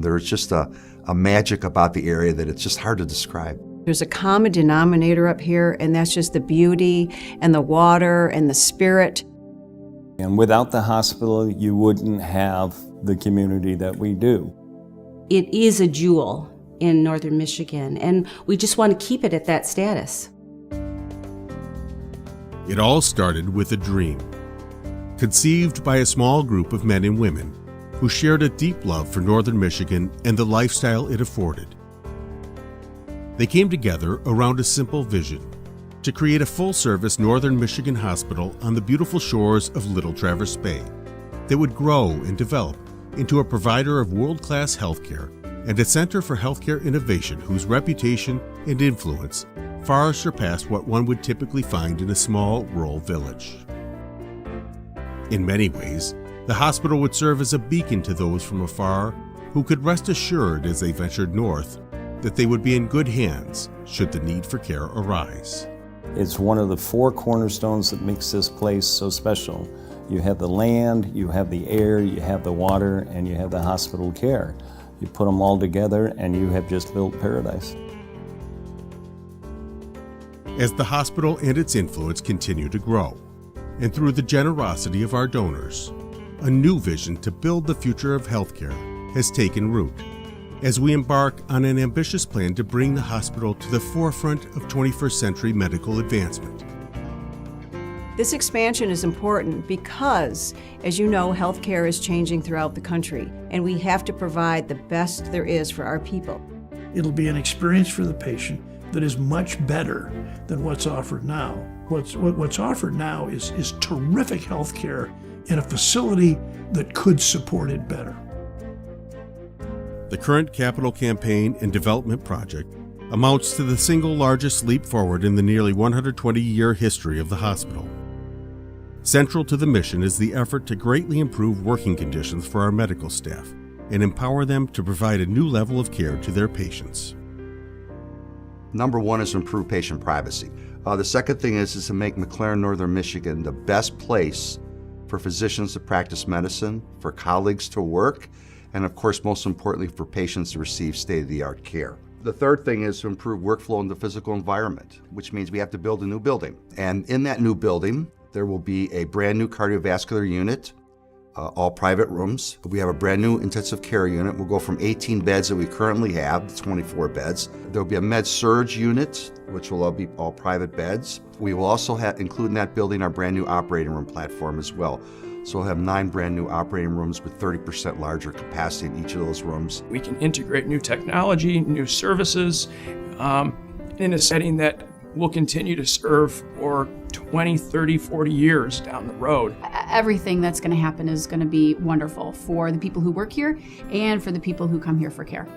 There's just a magic about the area that it's just hard to describe. There's a common denominator up here, and that's just the beauty and the water and the spirit. And without the hospital, you wouldn't have the community that we do. It is a jewel in northern Michigan, and we just want to keep it at that status. It all started with a dream, conceived by a small group of men and women who shared a deep love for northern Michigan and the lifestyle it afforded. They came together around a simple vision: to create a full-service northern Michigan hospital on the beautiful shores of Little Traverse Bay that would grow and develop into a provider of world-class healthcare and a center for healthcare innovation whose reputation and influence far surpassed what one would typically find in a small rural village. In many ways, the hospital would serve as a beacon to those from afar who could rest assured as they ventured north that they would be in good hands should the need for care arise. It's one of the 4 cornerstones that makes this place so special. You have the land, you have the air, you have the water, and you have the hospital care. You put them all together and you have just built paradise. As the hospital and its influence continue to grow, and through the generosity of our donors, a new vision to build the future of healthcare has taken root as we embark on an ambitious plan to bring the hospital to the forefront of 21st century medical advancement. This expansion is important because, as you know, healthcare is changing throughout the country, and we have to provide the best there is for our people. It'll be an experience for the patient that is much better than what's offered now. What's offered now is terrific healthcare in a facility that could support it better. The current capital campaign and development project amounts to the single largest leap forward in the nearly 120-year history of the hospital. Central to the mission is the effort to greatly improve working conditions for our medical staff and empower them to provide a new level of care to their patients. Number one is to improve patient privacy. The second thing is to make McLaren Northern Michigan the best place for physicians to practice medicine, for colleagues to work, and of course, most importantly, for patients to receive state-of-the-art care. The third thing is to improve workflow in the physical environment, which means we have to build a new building. And in that new building, there will be a brand new cardiovascular unit, all private rooms. We have a brand new intensive care unit. We'll go from 18 beds that we currently have to 24 beds. There'll be a med-surg unit, which will all be all private beds. We will also include in that building our brand new operating room platform as well. So we'll have 9 brand new operating rooms with 30% larger capacity in each of those rooms. We can integrate new technology, new services, in a setting that will continue to serve for 20, 30, 40 years down the road. Everything that's going to happen is going to be wonderful for the people who work here and for the people who come here for care.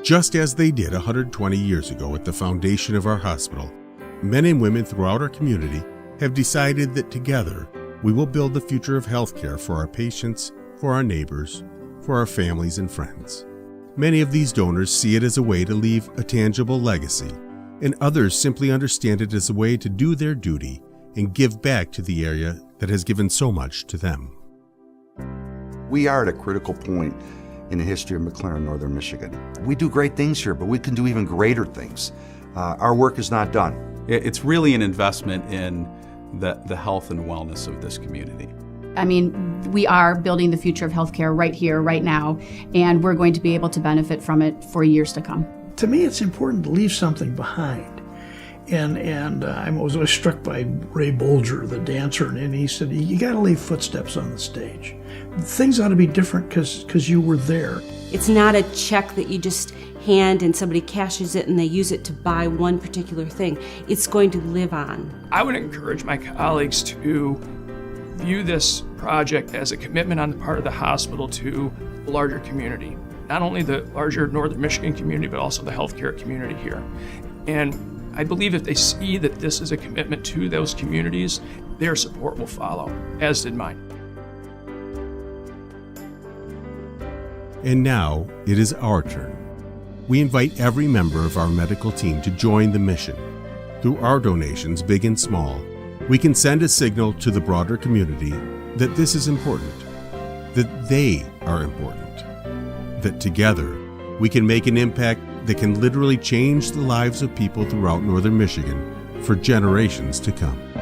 Just as they did 120 years ago at the foundation of our hospital, men and women throughout our community have decided that together we will build the future of healthcare for our patients, for our neighbors, for our families and friends. Many of these donors see it as a way to leave a tangible legacy, and others simply understand it as a way to do their duty and give back to the area that has given so much to them. We are at a critical point in the history of McLaren Northern Michigan. We do great things here, but we can do even greater things. Our work is not done. It's really an investment in the health and wellness of this community. I mean, we are building the future of healthcare right here, right now, and we're going to be able to benefit from it for years to come. To me, it's important to leave something behind. And I was always struck by Ray Bolger, the dancer, and he said, you got to leave footsteps on the stage. Things ought to be different because you were there. It's not a check that you just hand and somebody cashes it and they use it to buy one particular thing. It's going to live on. I would encourage my colleagues to view this project as a commitment on the part of the hospital to the larger community. Not only the larger Northern Michigan community, but also the healthcare community here. And I believe if they see that this is a commitment to those communities, their support will follow, as did mine. And now it is our turn. We invite every member of our medical team to join the mission. Through our donations, big and small, we can send a signal to the broader community that this is important, that they are important, that together we can make an impact that can literally change the lives of people throughout northern Michigan for generations to come.